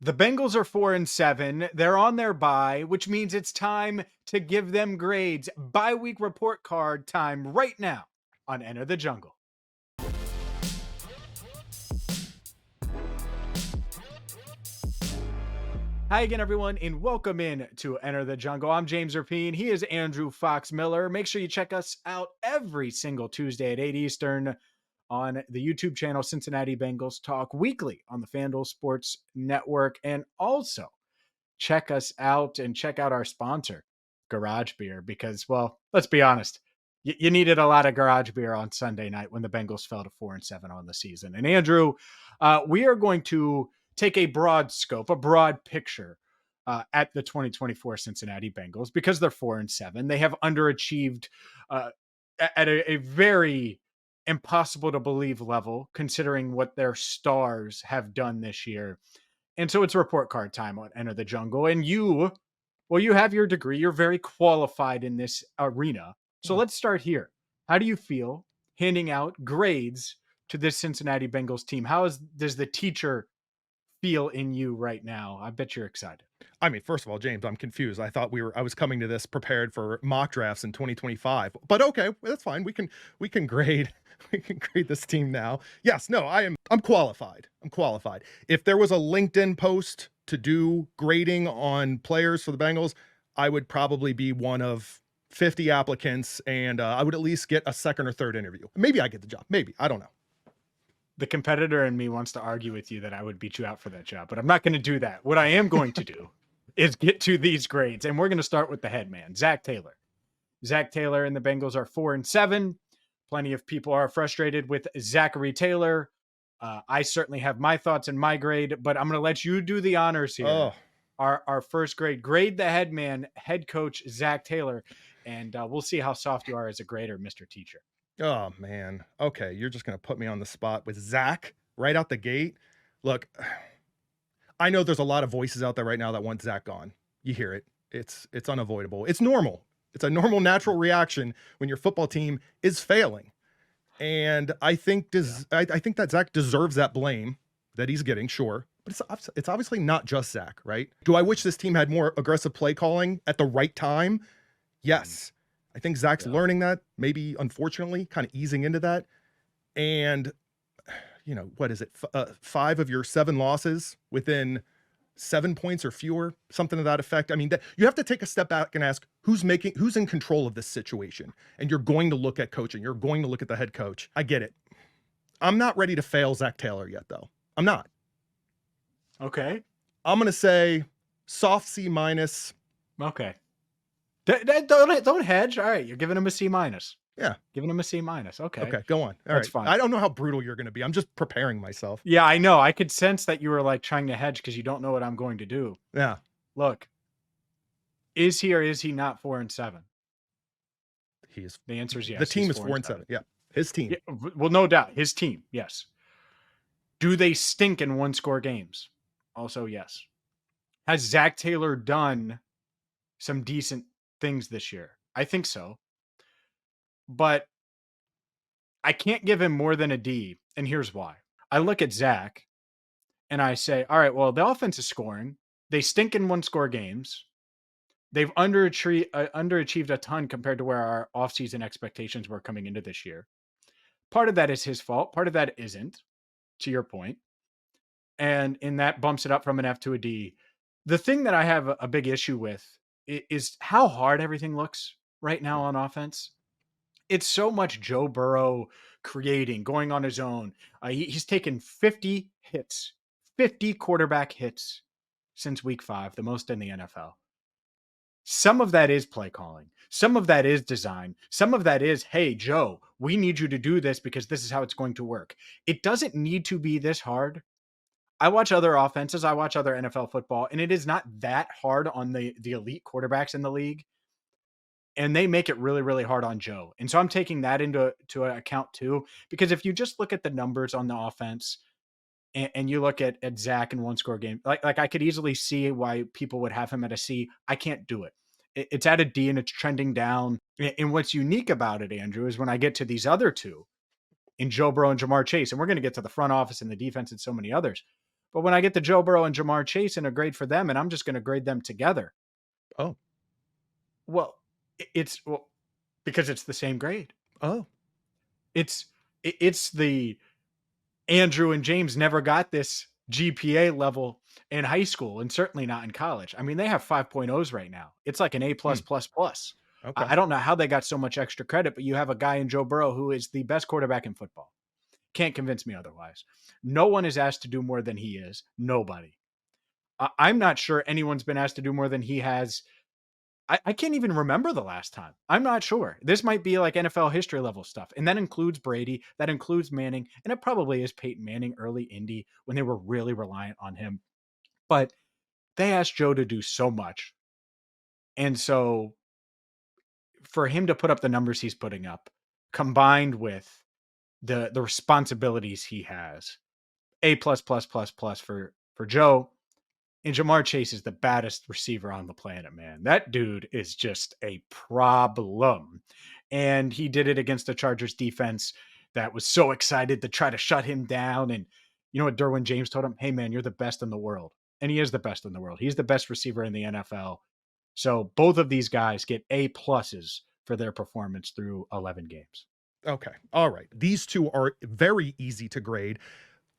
The Bengals are 4-7. They're on their bye, which means it's time to give them grades. Bye week report card time right now on Enter the Jungle. Hi again, everyone, and welcome in to Enter the Jungle. I'm James Rapien. He is Andrew Fox Miller. Make sure you check us out every single Tuesday at 8 Eastern on the YouTube channel Cincinnati Bengals Talk weekly on the FanDuel Sports Network. And also check us out and check out our sponsor, Garage Beer, because, well, let's be honest, you needed a lot of garage beer on Sunday night when the Bengals fell to 4-7 on the season. And Andrew, we are going to take a broad scope, a broad picture at the 2024 Cincinnati Bengals because they're 4-7. They have underachieved at a very impossible to believe level, considering what their stars have done this year. And so it's report card time on Enter the Jungle. And you have your degree. You're very qualified in this arena. So let's start here. How do you feel handing out grades to this Cincinnati Bengals team? Does the teacher feel in you right now? I bet you're excited. I mean, first of all, James, I'm confused. I thought I was coming to this prepared for mock drafts in 2025. But okay, that's fine. We can grade we can grade this team now. Yes, no, I'm qualified. I'm qualified. If there was a LinkedIn post to do grading on players for the Bengals, I would probably be one of 50 applicants, and I would at least get a second or third interview. Maybe I get the job. Maybe. I don't know. The competitor in me wants to argue with you that I would beat you out for that job, but I'm not going to do that. What I am going to do is get to these grades, and we're going to start with the head man, Zac Taylor. Zac Taylor and the Bengals are 4-7. Plenty of people are frustrated with Zachary Taylor. I certainly have my thoughts and my grade, but I'm going to let you do the honors here. Oh. Our first grade the head man, head coach Zac Taylor, and we'll see how soft you are as a grader, Mr. Teacher. Oh, man. Okay, you're just going to put me on the spot with Zac right out the gate. Look, I know there's a lot of voices out there right now that want Zac gone. You hear it. It's unavoidable. It's normal. It's a normal, natural reaction when your football team is failing. And I think I think that Zac deserves that blame that he's getting, sure. But it's obviously not just Zac, right? Do I wish this team had more aggressive play calling at the right time? Yes. I think Zac's learning that, maybe unfortunately kind of easing into that. And, what is it? 5 of your 7 losses within 7 points or fewer, something to that effect. I mean, you have to take a step back and ask who's in control of this situation. And you're going to look at coaching. You're going to look at the head coach. I get it. I'm not ready to fail Zac Taylor yet, though. I'm not. Okay. I'm going to say soft C-. Okay. Don't hedge. All right, you're giving him a C-. Yeah. Giving him a C-. Okay. Okay, go on. All That's right. fine. I don't know how brutal you're going to be. I'm just preparing myself. Yeah, I know. I could sense that you were like trying to hedge because you don't know what I'm going to do. Yeah. Look, is he or is he not 4-7? He is. The answer is yes. The team is 4-7. Yeah. His team. Yeah, well, no doubt. His team, yes. Do they stink in one-score games? Also, yes. Has Zac Taylor done some decent things this year? I think so. But I can't give him more than a D, and here's why. I look at Zac, and I say, all right, well, the offense is scoring. They stink in one-score games. They've underachieved a ton compared to where our offseason expectations were coming into this year. Part of that is his fault. Part of that isn't, to your point. And that bumps it up from an F to a D. The thing that I have a big issue with is how hard everything looks right now on offense. It's so much Joe Burrow creating, going on his own. He's taken 50 hits, 50 quarterback hits since week 5, the most in the NFL. Some of that is play calling. Some of that is design. Some of that is, hey, Joe, we need you to do this because this is how it's going to work. It doesn't need to be this hard. I watch other offenses. I watch other NFL football, and it is not that hard on the elite quarterbacks in the league. And they make it really, really hard on Joe. And so I'm taking that into account too, because if you just look at the numbers on the offense and you look at Zac in one-score game, like I could easily see why people would have him at a C. I can't do it. It's at a D and it's trending down. And what's unique about it, Andrew, is when I get to these other two in Joe Burrow and Jamar Chase, and we're going to get to the front office and the defense and so many others. But when I get to Joe Burrow and Jamar Chase and a grade for them, and I'm just going to grade them together. Oh. Well, it's because it's the same grade. Oh. It's the Andrew and James never got this GPA level in high school and certainly not in college. I mean, they have 5.0s right now. It's like an A plus plus plus. Okay. I don't know how they got so much extra credit, but you have a guy in Joe Burrow who is the best quarterback in football. Can't convince me otherwise. No one is asked to do more than he is. Nobody. I'm not sure anyone's been asked to do more than he has. I can't even remember the last time. I'm not sure. This might be like NFL history level stuff. And that includes Brady. That includes Manning. And it probably is Peyton Manning, early Indy, when they were really reliant on him. But they asked Joe to do so much. And so for him to put up the numbers he's putting up, combined with the responsibilities he has, A plus plus plus plus for Joe. And Jamar Chase is the baddest receiver on the planet, man. That dude is just a problem. And he did it against the Chargers defense that was so excited to try to shut him down. And you know what Derwin James told him? Hey, man, you're the best in the world. And he is the best in the world. He's the best receiver in the NFL. So both of these guys get A pluses for their performance through 11 games. Okay. All right. These two are very easy to grade.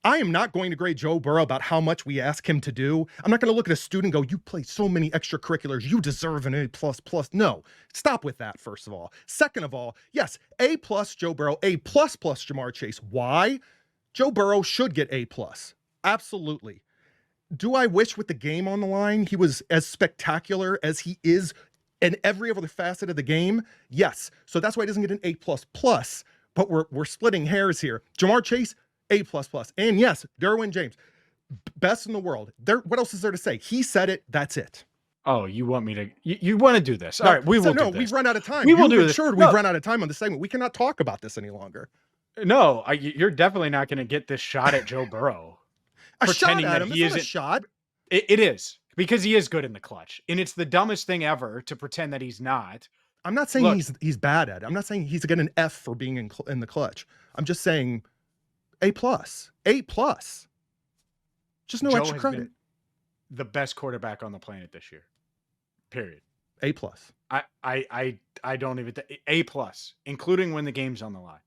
I am not going to grade Joe Burrow about how much we ask him to do. I'm not going to look at a student and go, you play so many extracurriculars, you deserve an A plus plus. No, stop with that, first of all. Second of all, yes, A plus Joe Burrow, A plus plus Jamar Chase. Why? Joe Burrow should get A plus. Absolutely. Do I wish with the game on the line he was as spectacular as he is in every other facet of the game? Yes. So that's why he doesn't get an A plus plus, but we're splitting hairs here. Jamar Chase, A plus plus. And yes, Derwin James, best in the world. What else is there to say? He said it. That's it. Oh, you want me to? You want to do this? All right, we will. No, do this. we've run out of time. We will do this. Sure, we've run out of time on this segment. We cannot talk about this any longer. No, you're definitely not going to get this shot at Joe Burrow. A shot at him. It's not a shot. It is, because he is good in the clutch, and it's the dumbest thing ever to pretend that he's not. I'm not saying he's bad at it. I'm not saying he's getting an F for being in the clutch. I'm just saying A plus. A plus. Just no Joe extra has credit. Been the best quarterback on the planet this year. Period. A plus. I don't even A plus, including when the game's on the line.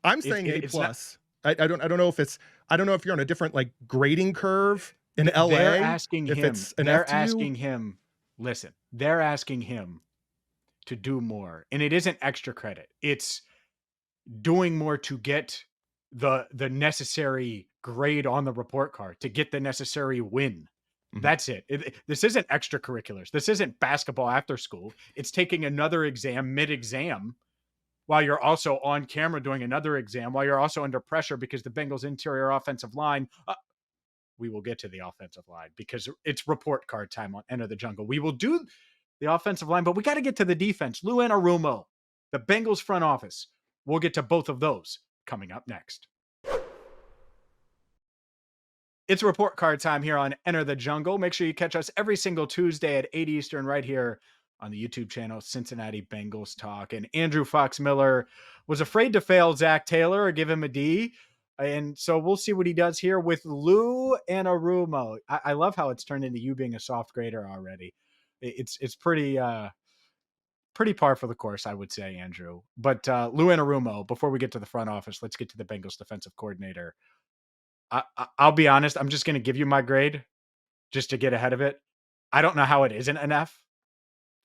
I'm saying A plus. I don't know if you're on a different like grading curve in LA. They're asking if him. It's an they're F to you. asking him. Listen, they're asking him to do more, and it isn't extra credit. It's doing more to get the necessary grade on the report card, to get the necessary win. Mm-hmm. That's it. This isn't extracurriculars. This isn't basketball after school. It's taking another exam mid-exam while you're also on camera doing another exam, while you're also under pressure because the Bengals interior offensive line, we will get to the offensive line because it's report card time on Enter the Jungle. We will do the offensive line, but we got to get to the defense. Lou Anarumo, the Bengals front office. We'll get to both of those coming up next. It's report card time here on Enter the Jungle. Make sure you catch us every single Tuesday at 8 Eastern right here on the YouTube channel, Cincinnati Bengals Talk. And Andrew Fox Miller was afraid to fail Zach Taylor or give him a D. And so we'll see what he does here with Lou Anarumo. I love how it's turned into you being a soft grader already. It's pretty par for the course, I would say, Andrew. But Lou Anarumo, before we get to the front office, let's get to the Bengals defensive coordinator. I'll be honest, I'm just going to give you my grade just to get ahead of it. I don't know how it isn't an F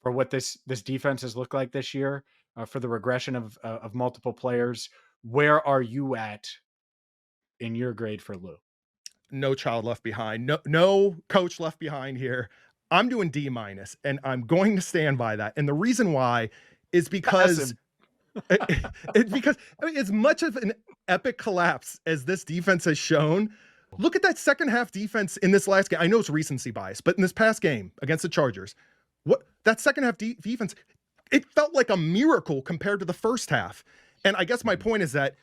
for what this defense has looked like this year, for the regression of multiple players. Where are you at in your grade for Lou? No child left behind. No coach left behind here. I'm doing D minus, and I'm going to stand by that. And the reason why is because it's because as much of an epic collapse as this defense has shown, look at that second half defense in this last game. I know it's recency bias, but in this past game against the Chargers, what that second half defense, it felt like a miracle compared to the first half. And I guess my point is that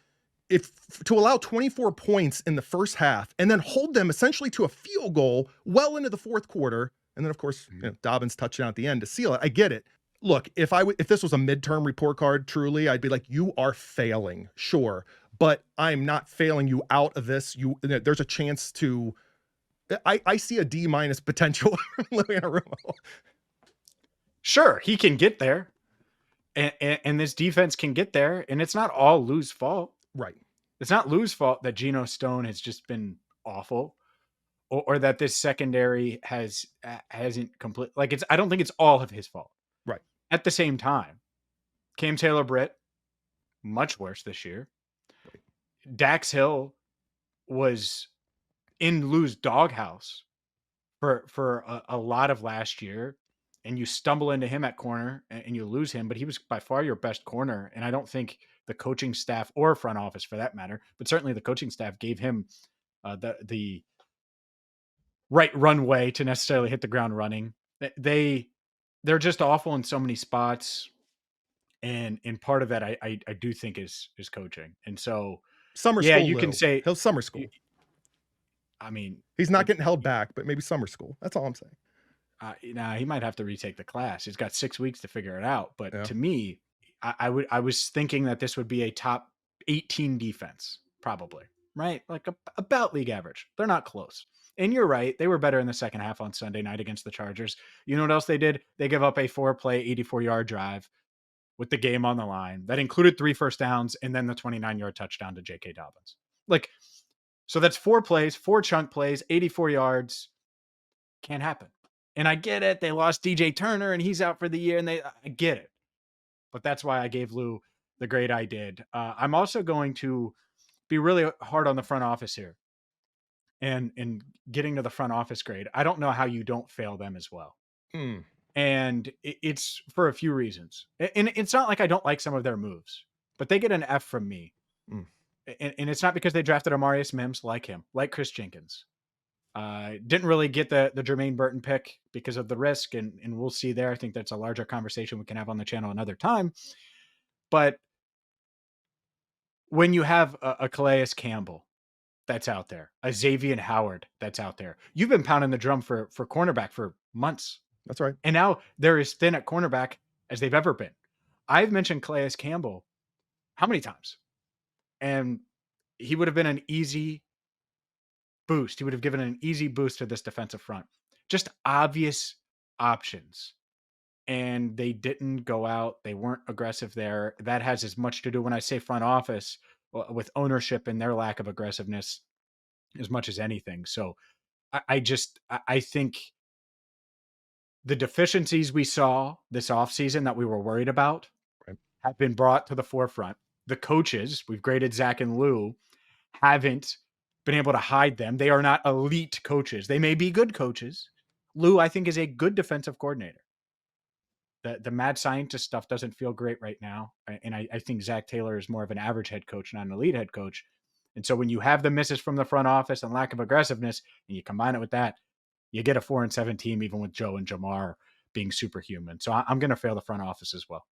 if to allow 24 points in the first half and then hold them essentially to a field goal well into the fourth quarter, and then of course Dobbins touchdown at the end to seal it. I get it. Look, if this was a midterm report card, truly, I'd be like, you are failing, sure, but I'm not failing you out of this. There's a chance to I see a D minus potential from Louis Anarumo. Sure, he can get there, and this defense can get there, and it's not all Lou's fault. Right. It's not Lou's fault that Geno Stone has just been awful, or that this secondary hasn't complete. Like it's, I don't think it's all of his fault. Right. At the same time, Cam Taylor-Britt much worse this year. Right. Dax Hill was in Lou's doghouse for a lot of last year, and you stumble into him at corner and you lose him, but he was by far your best corner. And I don't think the coaching staff or front office for that matter, but certainly the coaching staff gave him the right runway to necessarily hit the ground running. They're just awful in so many spots. And part of that I do think is coaching. And so Summer yeah, school, you can Lou. say He'll summer school. I mean, He's not getting held back, but maybe summer school. That's all I'm saying. Nah, he might have to retake the class. He's got 6 weeks to figure it out. But Yeah. to me, I was thinking that this would be a top 18 defense, probably, right? Like about league average. They're not close. And you're right. They were better in the second half on Sunday night against the Chargers. You know what else they did? They give up a 4-play, 84-yard drive with the game on the line that included 3 first downs and then the 29-yard touchdown to J.K. Dobbins. Like, so that's 4 plays, 4 chunk plays, 84 yards. Can't happen. And I get it. They lost DJ Turner and he's out for the year, and I get it. But that's why I gave Lou the grade I did. I'm also going to be really hard on the front office here. And getting to the front office grade, I don't know how you don't fail them as well. And it's for a few reasons. And it's not like I don't like some of their moves, but they get an F from me. And it's not because they drafted Amarius Mims like him, like Chris Jenkins. Didn't really get the Jermaine Burton pick because of the risk, and we'll see there. I think that's a larger conversation we can have on the channel another time. But when you have a Calais Campbell that's out there, a Xavier Howard that's out there, you've been pounding the drum for cornerback for months. That's right. And now they're as thin at cornerback as they've ever been. I've mentioned Calais Campbell how many times? And he would have been an easy boost. He would have given an easy boost to this defensive front. Just obvious options. And they didn't go out. They weren't aggressive there. That has as much to do, when I say front office, with ownership and their lack of aggressiveness as much as anything. So I think the deficiencies we saw this offseason that we were worried about have been brought to the forefront. The coaches, we've graded Zach and Lou, haven't been able to hide them. They are not elite coaches. They may be good coaches. Lou, I think, is a good defensive coordinator. The mad scientist stuff doesn't feel great right now. And I think Zach Taylor is more of an average head coach, not an elite head coach. And so when you have the misses from the front office and lack of aggressiveness, and you combine it with that, you get a 4-7 team, even with Joe and Jamar being superhuman. So I'm going to fail the front office as well.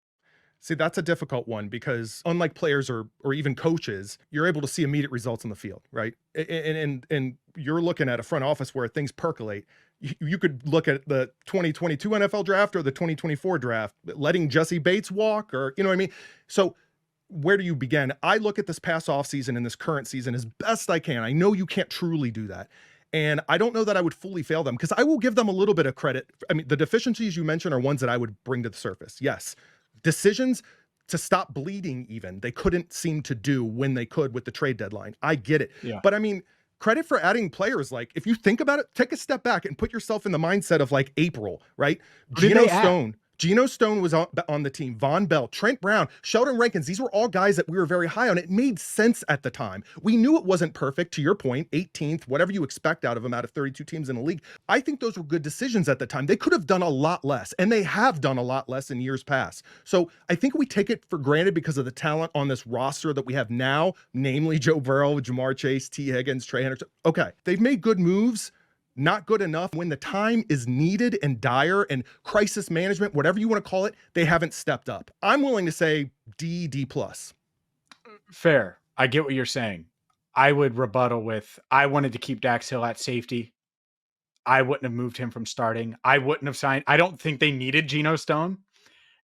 See, that's a difficult one because unlike players or even coaches, you're able to see immediate results on the field, right? And you're looking at a front office where things percolate. You could look at the 2022 NFL draft or the 2024 draft, letting Jesse Bates walk, or, you know what I mean? So where do you begin? I look at this past offseason and this current season as best I can. I know you can't truly do that. And I don't know that I would fully fail them because I will give them a little bit of credit. I mean, the deficiencies you mentioned are ones that I would bring to the surface. Yes. Decisions to stop bleeding, even they couldn't seem to do when they could with the trade deadline. I get it. Yeah. But I mean, credit for adding players. Like, if you think about it, take a step back and put yourself in the mindset of like April, right? Geno Stone was on the team. Von Bell, Trent Brown, Sheldon Rankins. These were all guys that we were very high on. It made sense at the time. We knew it wasn't perfect, to your point, 18th, whatever you expect out of them out of 32 teams in the league. I think those were good decisions at the time. They could have done a lot less, and they have done a lot less in years past. So I think we take it for granted because of the talent on this roster that we have now, namely Joe Burrow, Jamar Chase, T. Higgins, Trey Hendrickson. Okay, they've made good moves. Not good enough. When the time is needed and dire and crisis management, whatever you want to call it, they haven't stepped up. I'm willing to say D+. Fair. I get what you're saying. I would rebuttal with, I wanted to keep Dax Hill at safety. I wouldn't have moved him from starting. I wouldn't have signed. I don't think they needed Geno Stone.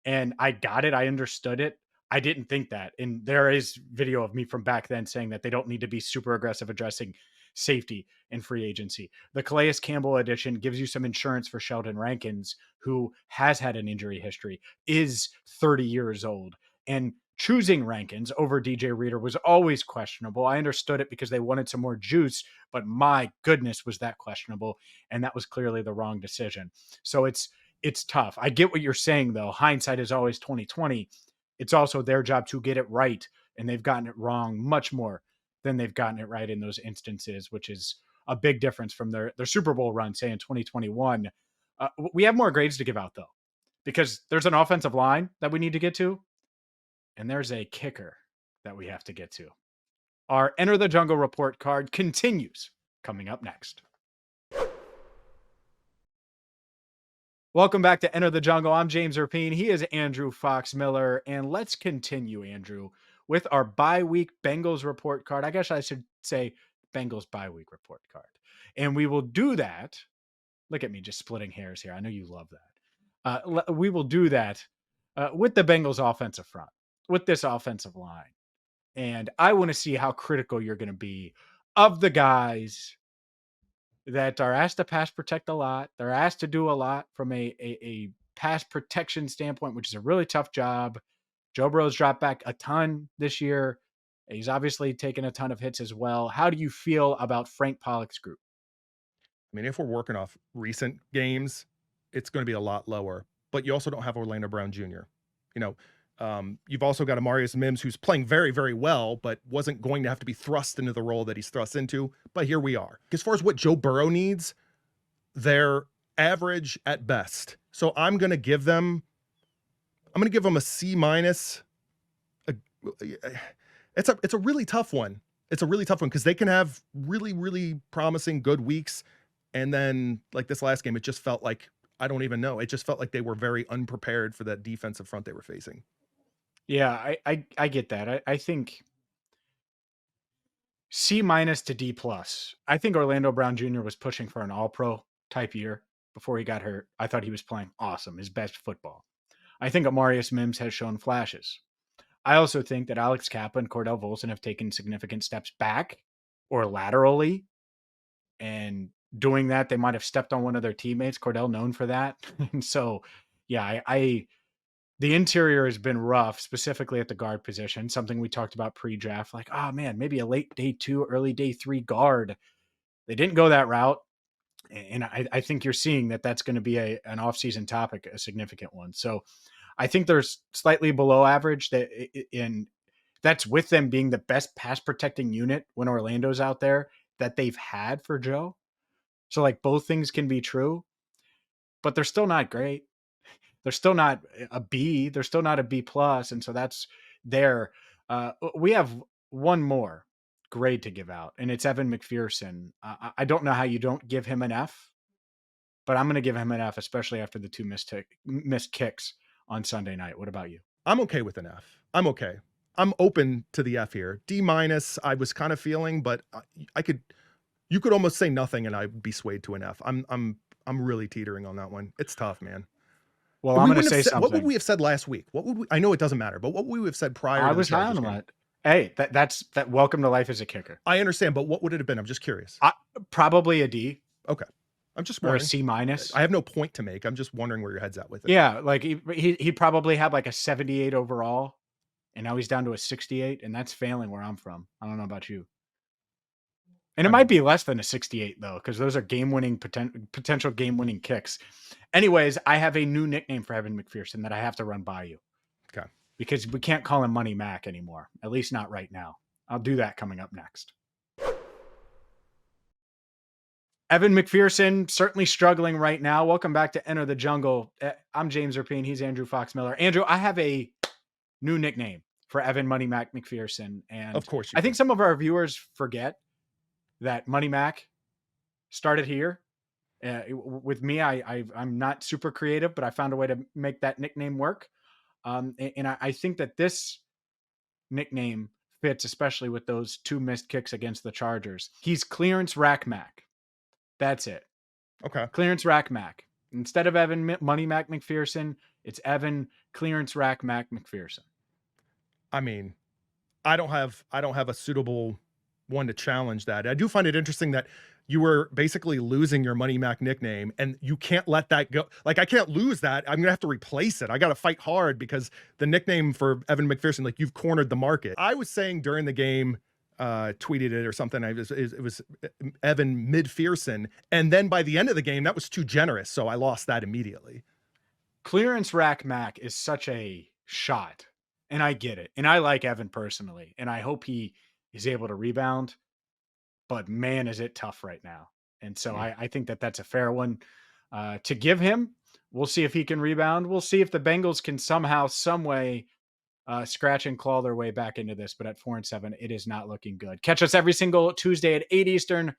And I got it. I understood it. I didn't think that. And there is video of me from back then saying that they don't need to be super aggressive addressing safety in free agency. The Calais Campbell addition gives you some insurance for Sheldon Rankins, who has had an injury history, is 30 years old. And choosing Rankins over DJ Reader was always questionable. I understood it because they wanted some more juice, but my goodness, was that questionable. And that was clearly the wrong decision. So it's tough. I get what you're saying, though. Hindsight is always 2020. It's also their job to get it right, and they've gotten it wrong much more than they've gotten it right in those instances, which is a big difference from their Super Bowl run, say in 2021. We have more grades to give out, though, because there's an offensive line that we need to get to, and there's a kicker that we have to get to. Our Enter the Jungle report card continues coming up next. Welcome back to Enter the Jungle. I'm James Rapien. He is Andrew Fox Miller. And let's continue, Andrew, with our bye-week Bengals report card. I guess I should say Bengals bye-week report card. And we will do that. Look at me just splitting hairs here. I know you love that. We will do that with the Bengals offensive front, with this offensive line. And I want to see how critical you're going to be of the guys that are asked to pass protect a lot. They're asked to do a lot from a pass protection standpoint, which is a really tough job. Joe Burrow's dropped back a ton this year. He's obviously taken a ton of hits as well. How do you feel about Frank Pollock's group? I mean, if we're working off recent games, it's going to be a lot lower. But you also don't have Orlando Brown Jr. You know, you've also got Amarius Mims, who's playing very, very well, but wasn't going to have to be thrust into the role that he's thrust into. But here we are. As far as what Joe Burrow needs, they're average at best. So I'm going to give them a C minus. It's a really tough one. It's a really tough one because they can have really, really promising good weeks. And then like this last game, it just felt like, I don't even know. It just felt like they were very unprepared for that defensive front they were facing. Yeah, I get that. I think C minus to D plus. I think Orlando Brown Jr. was pushing for an all pro type year before he got hurt. I thought he was playing awesome, his best football. I think Amarius Mims has shown flashes. I also think that Alex Kappa and Cordell Volson have taken significant steps back or laterally. And doing that, they might have stepped on one of their teammates. Cordell known for that. And so, yeah, the interior has been rough, specifically at the guard position, something we talked about pre-draft. Like, oh man, maybe a late day 2, early day 3 guard. They didn't go that route. And I think you're seeing that that's going to be an offseason topic, a significant one. So I think they're slightly below average, and that's with them being the best pass protecting unit when Orlando's out there that they've had for Joe. So like both things can be true, but they're still not great. They're still not a B. They're still not a B plus. And so that's there. We have one more grade to give out, and it's Evan McPherson. I don't know how you don't give him an F, but I'm going to give him an F, especially after the 2 missed kicks on Sunday night. What about you? I'm okay with an F. I'm okay. I'm open to the F here. D minus, I was kind of feeling, but you could almost say nothing and I'd be swayed to an F. I'm really teetering on that one. It's tough, man. Well, I'm going to say something. What would we have said last week? I know it doesn't matter, but what would we have said prior? I was high on that. Hey, that's welcome to life as a kicker. I understand, but what would it have been? I'm just curious. Probably a D. Okay. I'm just wondering. Or a C minus. I have no point to make. I'm just wondering where your head's at with it. Yeah, like he probably had like a 78 overall, and now he's down to a 68, and that's failing where I'm from. I don't know about you. And it might be less than a 68 though, because those are game-winning potential game-winning kicks. Anyways, I have a new nickname for Evan McPherson that I have to run by you. Okay. Because we can't call him Money Mac anymore, at least not right now. I'll do that coming up next. Evan McPherson, certainly struggling right now. Welcome back to Enter the Jungle. I'm James Rapien. He's Andrew Fox Miller. Andrew, I have a new nickname for Evan Money Mac McPherson. And of course, I think some of our viewers forget that Money Mac started here. With me, I'm not super creative, but I found a way to make that nickname work. And I think that this nickname fits, especially with those 2 missed kicks against the Chargers. He's Clearance Rack Mac. That's it. Okay. Clearance Rack Mac. Instead of Evan Money Mac McPherson, it's Evan Clearance Rack Mac McPherson. I mean, I don't have a suitable one to challenge that. I do find it interesting that you were basically losing your Money Mac nickname and you can't let that go. Like, I can't lose that. I'm gonna have to replace it. I gotta fight hard because the nickname for Evan McPherson, like, you've cornered the market. I was saying during the game, tweeted it or something. It was Evan McPherson, and then by the end of the game, that was too generous, so I lost that immediately. Clearance rack Mac is such a shot, and I get it. And I like Evan personally, and I hope he is able to rebound. But man, is it tough right now. And so I think that that's a fair one to give him. We'll see if he can rebound. We'll see if the Bengals can somehow, some way, scratch and claw their way back into this. But at 4-7, it is not looking good. Catch us every single Tuesday at 8 Eastern.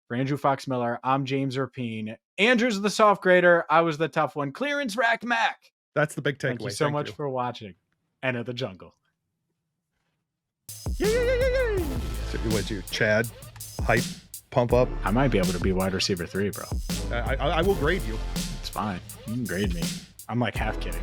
For Andrew Fox Miller, I'm James Rapien. Andrew's the soft grader. I was the tough one. Clearance rack Mac. That's the big takeaway. Thank you so much for watching. Enter the jungle. Yay! So what you, Chad? Hype, pump up. I might be able to be wide receiver 3, bro. I will grade you. It's fine. You can grade me. I'm like half kidding.